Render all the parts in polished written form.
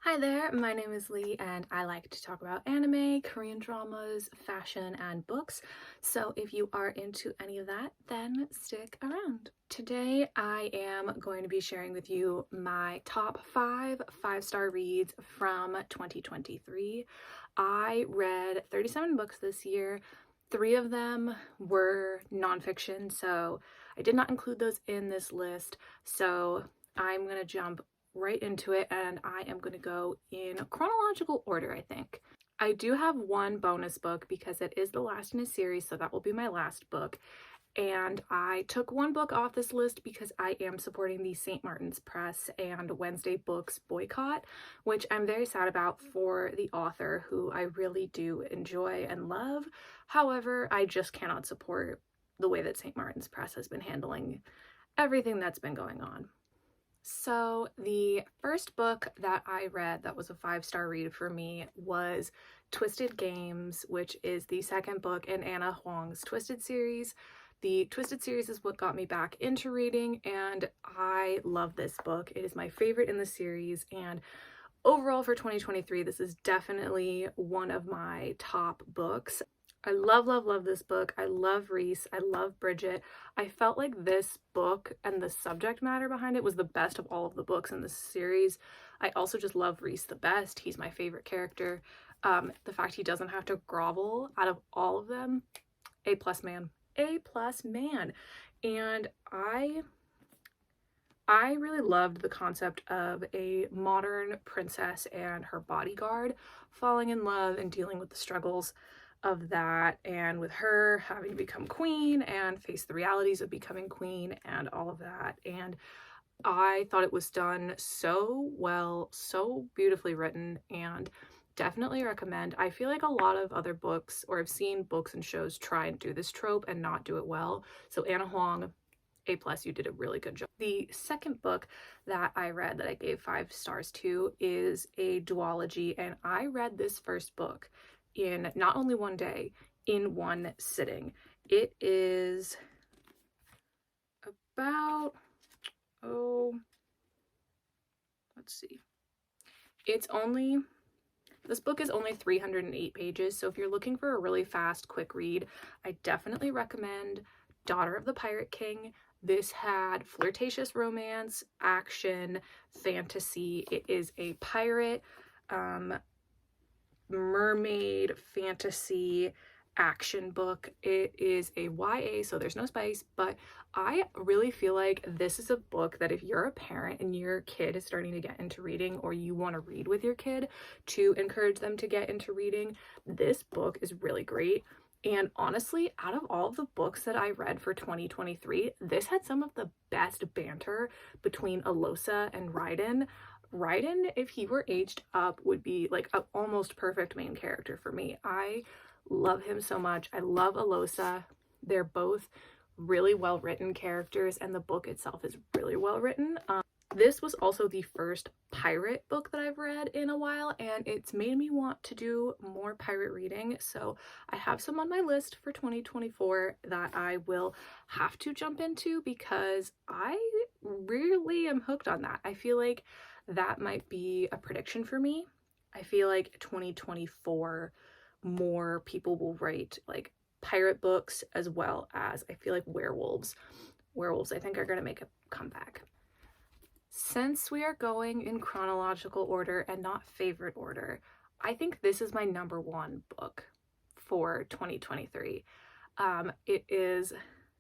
Hi there, my name is Lee and I like to talk about anime, Korean dramas, fashion, and books. So if you are into any of that, then stick around. Today I am going to be sharing with you my top five-star reads from 2023. I read 37 books this year. 3 of them were nonfiction, so I did not include those in this list. So I'm going to jump right into it and I am going to go in chronological order, I think. I do have one bonus book because it is the last in a series, so that will be my last book. And I took one book off this list because I am supporting the St. Martin's Press and Wednesday Books boycott, which I'm very sad about for the author who I really do enjoy and love. However, I just cannot support the way that St. Martin's Press has been handling everything that's been going on. So the first book that I read that was a 5-star read for me was Twisted Games, which is the second book in Anna Huang's Twisted series. The Twisted series is what got me back into reading, and I love this book. It is my favorite in the series, and overall for 2023, this is definitely one of my top books. I love this book. I love Reese. I love Bridget. I felt like this book and the subject matter behind it was the best of all of the books in this series. I also just love Reese the best. He's my favorite character. The fact he doesn't have to grovel out of all of them, A plus man. A plus man. And I really loved the concept of a modern princess and her bodyguard falling in love and dealing with the struggles of that, and with her having to become queen and face the realities of becoming queen and all of that. And I thought it was done so well, so beautifully written, and definitely recommend. I feel like a lot of other books, or I've seen books and shows try and do this trope and not do it well. So Anna Huang, A plus, you did a really good job. The second book that I read that I gave 5 stars to is a duology, and I read this first book in not only one day, in one sitting. It is about, let's see. This book is only 308 pages, so if you're looking for a really fast, quick read, I definitely recommend Daughter of the Pirate King. This had flirtatious romance, action, fantasy. It is a pirate, mermaid, fantasy, action book. It is a YA, so there's no spice, but I really feel like this is a book that if you're a parent and your kid is starting to get into reading, or you want to read with your kid to encourage them to get into reading, this book is really great. And honestly, out of all of the books that I read for 2023, this had some of the best banter between Alosa and Raiden. Raiden, if he were aged up, would be like an almost perfect main character for me. I love him so much. I love Alosa. They're both really well written characters, and the book itself is really well written. This was also the first pirate book that I've read in a while, and it's made me want to do more pirate reading. So I have some on my list for 2024 that I will have to jump into because I really am hooked on that. I feel like that might be a prediction for me. I feel like 2024 more people will write like pirate books, as well as I feel like werewolves I think are going to make a comeback. Since we are going in chronological order and not favorite order, I think this is my number 1 book for 2023. It is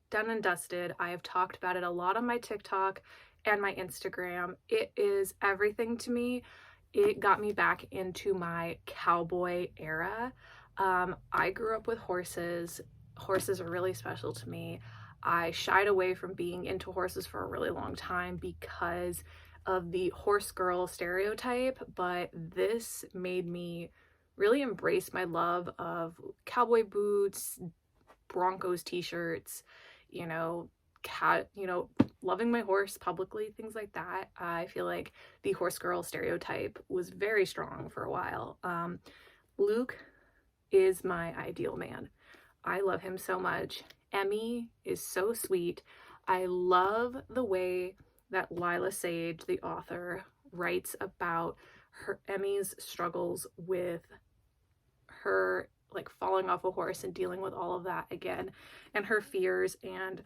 done and dusted. I have talked about it a lot on my TikTok and my Instagram. It is everything to me. It got me back into my cowboy era. I grew up with horses. Horses are really special to me. I shied away from being into horses for a really long time because of the horse girl stereotype, but this made me really embrace my love of cowboy boots, Broncos t-shirts, loving my horse publicly, things like that. I feel like the horse girl stereotype was very strong for a while. Luke is my ideal man. I love him so much. Emmy is so sweet. I love the way that Lila Sage, the author, writes about Emmy's struggles with her like falling off a horse and dealing with all of that again, and her fears, and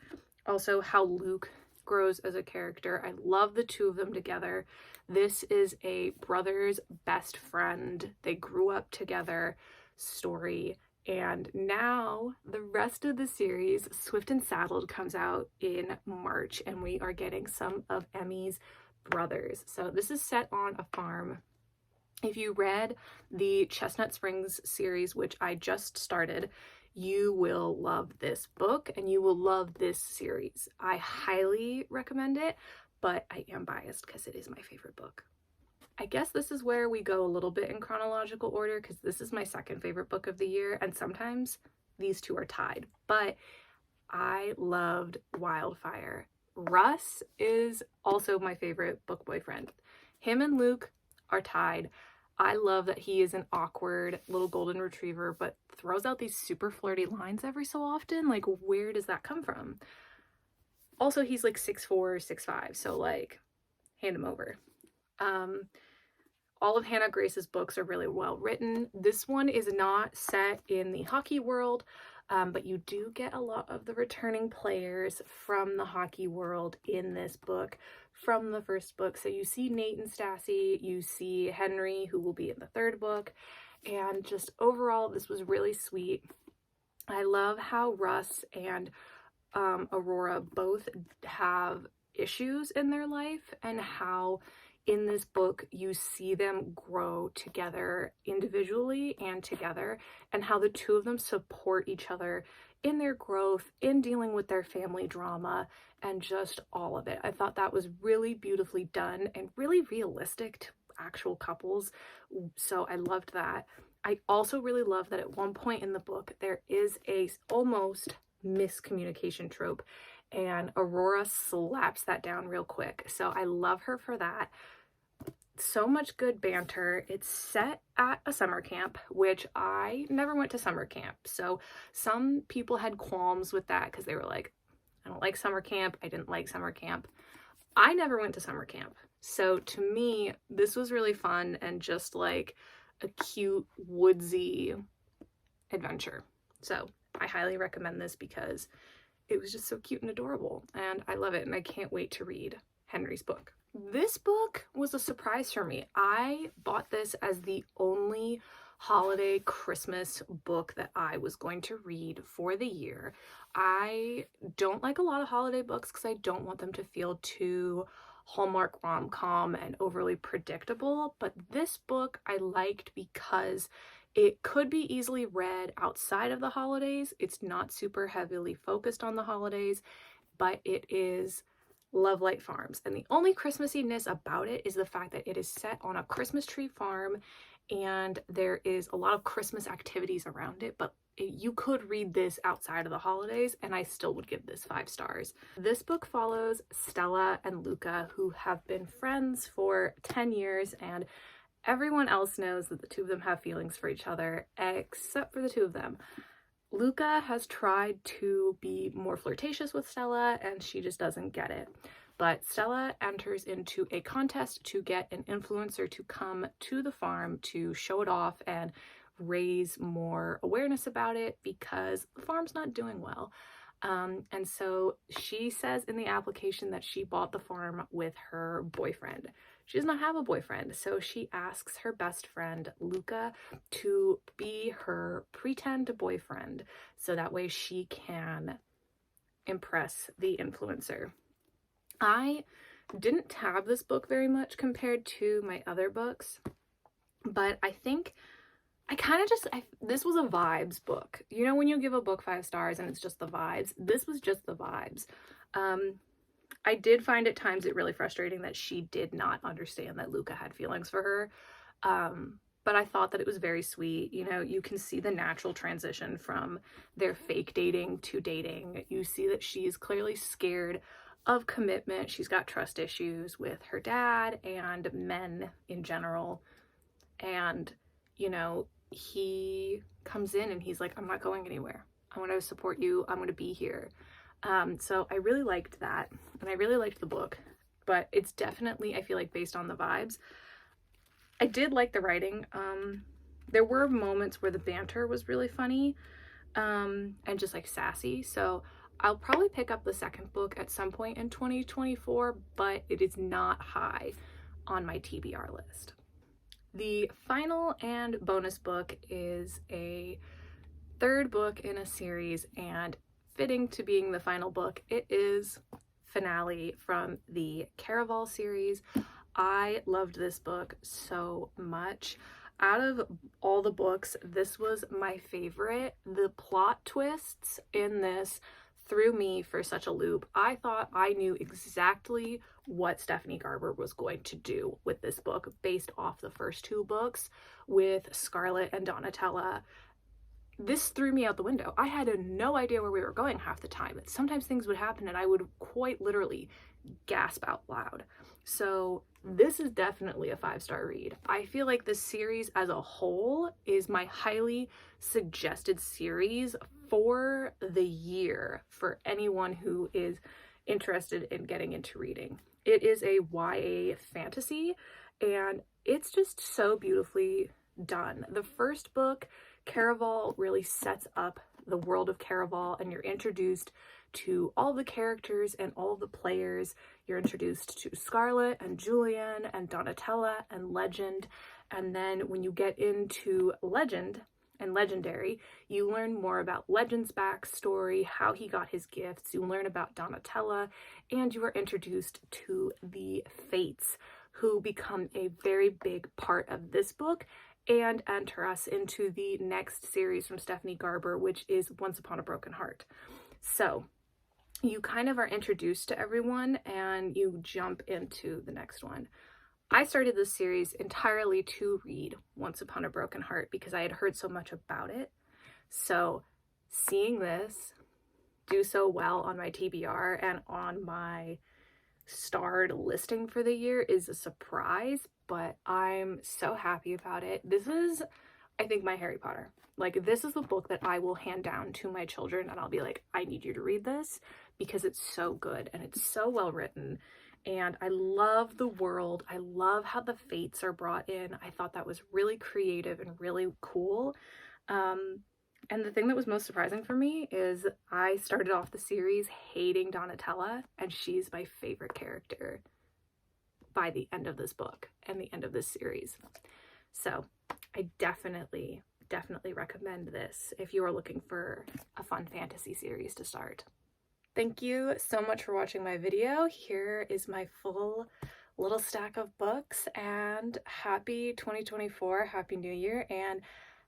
also how Luke grows as a character. I love the two of them together. This is a brother's best friend, they grew up together story. And now the rest of the series, Swift and Saddled, comes out in March, and we are getting some of Emmy's brothers. So this is set on a farm. If you read the Chestnut Springs series, which I just started, you will love this book and you will love this series. I highly recommend it, but I am biased because it is my favorite book. I guess this is where we go a little bit in chronological order, because this is my second favorite book of the year, and sometimes these two are tied, but I loved Wildfire. Russ is also my favorite book boyfriend. Him and Luke are tied. I love that he is an awkward little golden retriever, but throws out these super flirty lines every so often. Like, where does that come from? Also, he's like 6'4", 6'5", so like, hand him over. All of Hannah Grace's books are really well written. This one is not set in the hockey world, but you do get a lot of the returning players from the hockey world in this book from the first book. So you see Nate and Stassi, you see Henry, who will be in the third book, and just overall, this was really sweet. I love how Russ and Aurora both have issues in their life, and how in this book you see them grow together individually and together, and how the two of them support each other in their growth, in dealing with their family drama, and just all of it. I thought that was really beautifully done and really realistic to actual couples, so I loved that. I also really love that at one point in the book there is a almost miscommunication trope, and Aurora slaps that down real quick. So I love her for that. So much good banter. It's set at a summer camp, which I never went to summer camp. So some people had qualms with that because they were like, I don't like summer camp. I didn't like summer camp. I never went to summer camp. So to me, this was really fun and just like a cute woodsy adventure. So I highly recommend this because it was just so cute and adorable, and I love it, and I can't wait to read Henry's book. This book was a surprise for me. I bought this as the only holiday Christmas book that I was going to read for the year. I don't like a lot of holiday books because I don't want them to feel too Hallmark rom-com and overly predictable, but this book I liked because it could be easily read outside of the holidays. It's not super heavily focused on the holidays, but it is Love Light Farms. And the only Christmassiness about it is the fact that it is set on a Christmas tree farm, and there is a lot of Christmas activities around it, but you could read this outside of the holidays and I still would give this 5 stars. This book follows Stella and Luca, who have been friends for 10 years, and everyone else knows that the two of them have feelings for each other, except for the two of them. Luca has tried to be more flirtatious with Stella, and she just doesn't get it. But Stella enters into a contest to get an influencer to come to the farm to show it off and raise more awareness about it because the farm's not doing well. And so she says in the application that she bought the farm with her boyfriend. She does not have a boyfriend, so she asks her best friend, Luca, to be her pretend boyfriend, so that way she can impress the influencer. I didn't tab this book very much compared to my other books, but I think I kind of just, this was a vibes book. You know when you give a book 5 stars and it's just the vibes? This was just the vibes. I did find at times it really frustrating that she did not understand that Luca had feelings for her. But I thought that it was very sweet. You know, you can see the natural transition from their fake dating to dating. You see that she's clearly scared of commitment. She's got trust issues with her dad and men in general. And, you know, he comes in and he's like, I'm not going anywhere. I want to support you. I'm going to be here. So I really liked that, and I really liked the book, but it's definitely, I feel like, based on the vibes. I did like the writing. There were moments where the banter was really funny, and just like sassy. So I'll probably pick up the second book at some point in 2024, but it is not high on my TBR list. The final and bonus book is a third book in a series, and fitting to being the final book, it is Finale from the Caraval series. I loved this book so much. Out of all the books, this was my favorite. The plot twists in this threw me for such a loop. I thought I knew exactly what Stephanie Garber was going to do with this book based off the first two books with Scarlett and Donatella. This threw me out the window. I had no idea where we were going half the time. Sometimes things would happen and I would quite literally gasp out loud. So this is definitely a 5-star read. I feel like the series as a whole is my highly suggested series for the year for anyone who is interested in getting into reading. It is a YA fantasy and it's just so beautifully done. The first book, Caraval, really sets up the world of Caraval and you're introduced to all the characters and all the players. You're introduced to Scarlett and Julian and Donatella and Legend. And then when you get into Legend and Legendary, you learn more about Legend's backstory, how he got his gifts. You learn about Donatella and you are introduced to the Fates, who become a very big part of this book and enter us into the next series from Stephanie Garber, which is Once Upon a Broken Heart. So you kind of are introduced to everyone and you jump into the next one. I started this series entirely to read Once Upon a Broken Heart because I had heard so much about it. So seeing this do so well on my TBR and on my starred listing for the year is a surprise, but I'm so happy about it. This is, I think, my Harry Potter. Like, this is the book that I will hand down to my children and I'll be like, I need you to read this because it's so good and it's so well written. And I love the world. I love how the Fates are brought in. I thought that was really creative and really cool. And the thing that was most surprising for me is I started off the series hating Donatella, and she's my favorite character by the end of this book and the end of this series. So I definitely recommend this if you are looking for a fun fantasy series to start. Thank you so much for watching my video. Here is my full little stack of books, and happy 2024, happy new year, and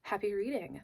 happy reading.